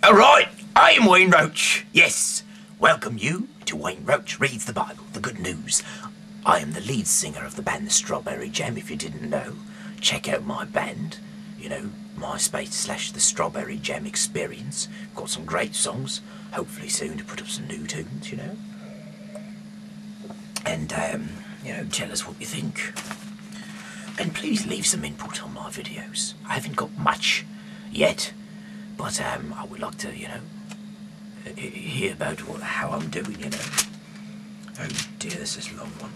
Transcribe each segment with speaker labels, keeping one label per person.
Speaker 1: Alright, I am Wayne Roach. Yes, welcome you to Wayne Roach Reads the Bible, the good news. I am the lead singer of the band The Strawberry Jam, if you didn't know. Check out my band, MySpace / The Strawberry Jam Experience. Got some great songs, hopefully soon to put up some new tunes, And, tell us what you think. And please leave some input on my videos. I haven't got much yet, but I would like to, hear about how I'm doing, Oh dear, this is a long one.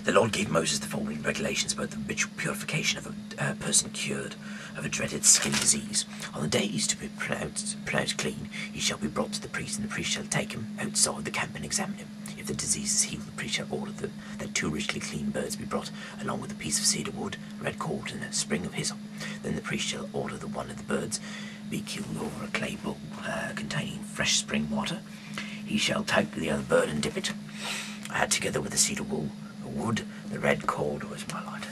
Speaker 1: The Lord gave Moses the following regulations about the ritual purification of a person cured of a dreaded skin disease. On the day he is to be pronounced clean, he shall be brought to the priest, and the priest shall take him outside the camp and examine him. If the disease is healed, the priest shall order that 2 richly clean birds be brought, along with a piece of cedar wood, red cord, and a sprig of hyssop. Then the priest shall order that one of the birds be killed over a clay bowl containing fresh spring water. He shall take the other bird and dip it, together with the cedar wood, the red cord, where's my light?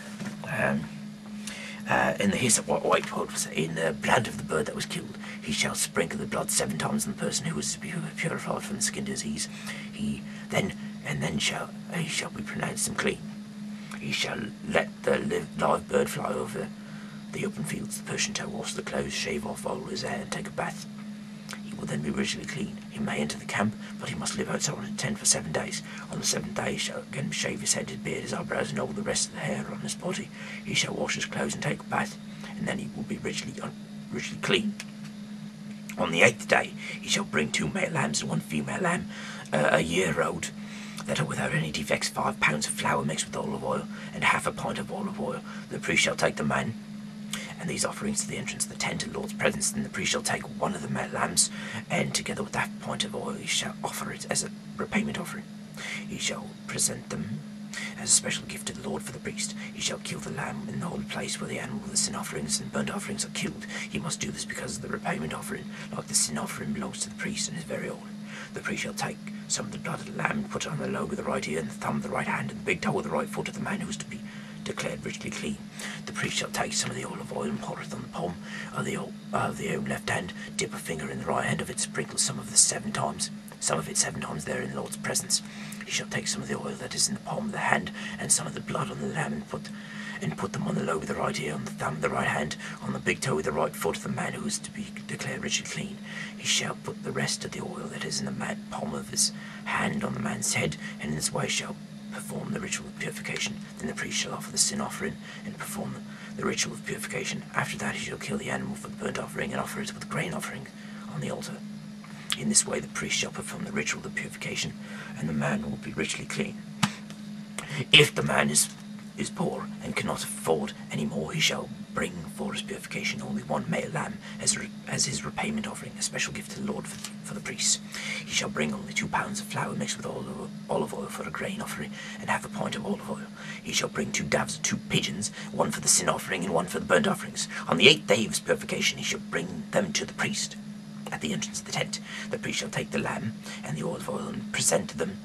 Speaker 1: In the hyssop white cord, in the blood of the bird that was killed. He shall sprinkle the blood 7 times on the person who was purified from the skin disease. He shall be pronounced clean. He shall let the live bird fly over the open fields. The person shall wash the clothes, shave off all his hair, and take a bath. He will then be ritually clean. He may enter the camp, but he must live outside in a tent for 7 days. On the 7th day he shall again shave his head, his beard, his eyebrows, and all the rest of the hair on his body. He shall wash his clothes and take a bath, and then he will be ritually clean. On the 8th day he shall bring 2 male lambs and 1 female lamb, a year old, that are without any defects, 5 pounds of flour mixed with olive oil, and half a pint of olive oil. The priest shall take the man and these offerings to the entrance of the tent of the Lord's presence. Then the priest shall take 1 of the male lambs, and together with that pint of oil he shall offer it as a repayment offering. He shall present them as a special gift to the Lord for the priest. He shall kill the lamb in the holy place where the animal with the sin offerings and burnt offerings are killed. He must do this because the repayment offering, like the sin offering, belongs to the priest and is very holy. The priest shall take some of the blood of the lamb and put it on the lobe of the right ear and the thumb of the right hand and the big toe of the right foot of the man who is to be declared richly clean. The priest shall take some of the olive oil and pour it on the palm of the own left hand, dip a finger in the right hand of it, sprinkle some of it 7 times there in the Lord's presence. He shall take some of the oil that is in the palm of the hand and some of the blood on the lamb and put them on the lobe of the right ear, on the thumb of the right hand, on the big toe of the right foot of the man who is to be declared richly clean. He shall put the rest of the oil that is in the palm of his hand on the man's head, and in this way shall perform the ritual of purification. Then the priest shall offer the sin offering and perform the ritual of purification. After that he shall kill the animal for the burnt offering and offer it with the grain offering on the altar. In this way the priest shall perform the ritual of purification, and the man will be richly clean. If the man is poor and cannot afford any more, he shall bring for his purification only 1 male lamb as his repayment offering, a special gift to the Lord for the priests. He shall bring only 2 pounds of flour mixed with olive oil for a grain offering, and half a pint of olive oil. He shall bring 2 doves, 2 pigeons, 1 for the sin offering and 1 for the burnt offerings. On the 8th day of his purification he shall bring them to the priest at the entrance of the tent. The priest shall take the lamb and the olive oil and present them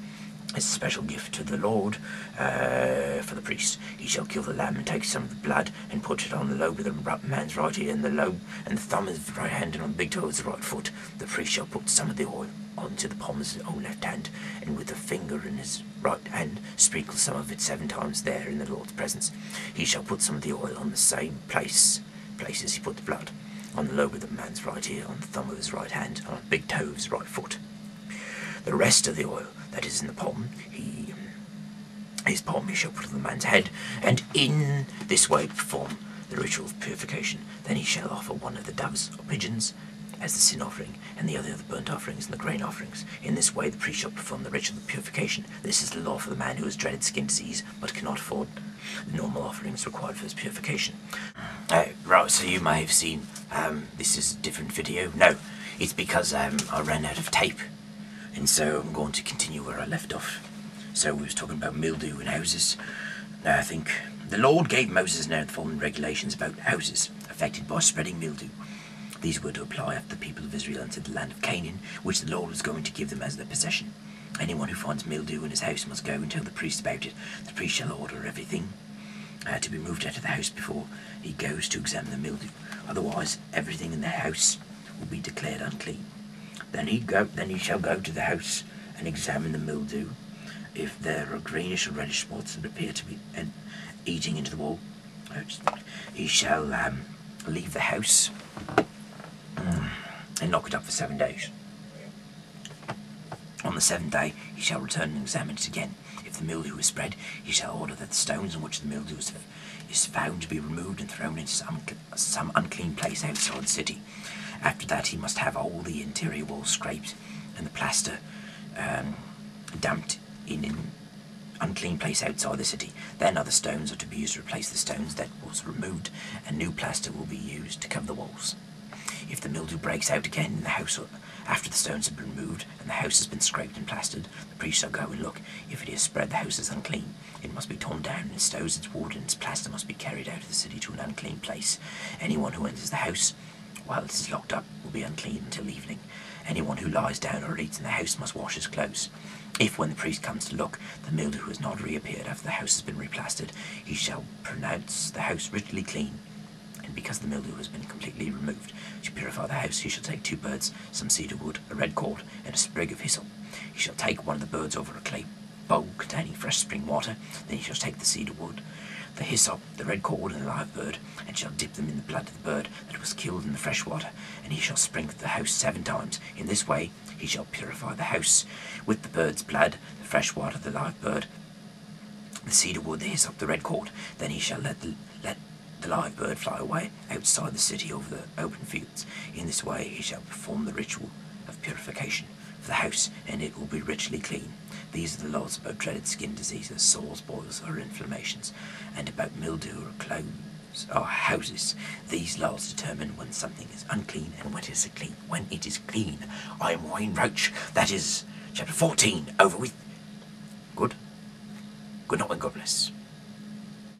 Speaker 1: as a special gift to the Lord for the priest. He shall kill the lamb and take some of the blood and put it on the lobe of the man's right ear and the lobe and the thumb of his right hand and on the big toe of his right foot. The priest shall put some of the oil onto the palm of his own left hand, and with a finger in his right hand sprinkle some of it 7 times there in the Lord's presence. He shall put some of the oil on the same places he put the blood, on the lobe of the man's right ear, on the thumb of his right hand, and on the big toe of his right foot. The rest of the oil that is in the palm, his palm he shall put on the man's head, and in this way perform the ritual of purification. Then he shall offer 1 of the doves or pigeons as the sin offering, and the other of the burnt offerings and the grain offerings. In this way the priest shall perform the ritual of purification. This is the law for the man who has dreaded skin disease, but cannot afford the normal offerings required for his purification. Right, so you may have seen, this is a different video. No, it's because I ran out of tape. And so I'm going to continue where I left off. So we was talking about mildew in houses. Now I think the Lord gave Moses now the following regulations about houses affected by spreading mildew. These were to apply after the people of Israel entered the land of Canaan, which the Lord was going to give them as their possession. Anyone who finds mildew in his house must go and tell the priest about it. The priest shall order everything to be moved out of the house before he goes to examine the mildew. Otherwise, everything in the house be declared unclean. Then he shall go to the house and examine the mildew. If there are greenish or reddish spots that appear to be eating into the wall, he shall leave the house and lock it up for 7 days. On the 7th day he shall return and examine it again. If the mildew is spread, he shall order that the stones on which the mildew is found to be removed and thrown into some unclean place outside the city. After that he must have all the interior walls scraped and the plaster damped in an unclean place outside the city. Then other stones are to be used to replace the stones that was removed, and new plaster will be used to cover the walls. If the mildew breaks out again in the house after the stones have been removed and the house has been scraped and plastered, the priest shall go and look. If it is spread, the house is unclean. It must be torn down, and its stones, its wood, and its plaster must be carried out of the city to an unclean place. Anyone who enters the house while it is locked up will be unclean until evening. Anyone who lies down or eats in the house must wash his clothes. If, when the priest comes to look, the mildew has not reappeared after the house has been replastered, he shall pronounce the house ritually clean. And because the mildew has been completely removed, to purify the house, he shall take 2 birds, some cedar wood, a red cord, and a sprig of hyssop. He shall take one of the birds over a clay bowl containing fresh spring water. Then he shall take the cedar wood, the hyssop, the red cord, and the live bird, and shall dip them in the blood of the bird that was killed in the fresh water, and he shall sprinkle the house 7 times. In this way he shall purify the house with the bird's blood, the fresh water, the live bird, the cedar wood, the hyssop, the red cord. Then he shall let the live bird fly away outside the city over the open fields. In this way he shall perform the ritual of purification for the house, and it will be ritually clean. These are the laws about dreaded skin diseases, sores, boils, or inflammations, and about mildew or clothes or houses. These laws determine when something is unclean and when it is clean. I am Wayne Roach. That is chapter 14 over with. Good night and God bless.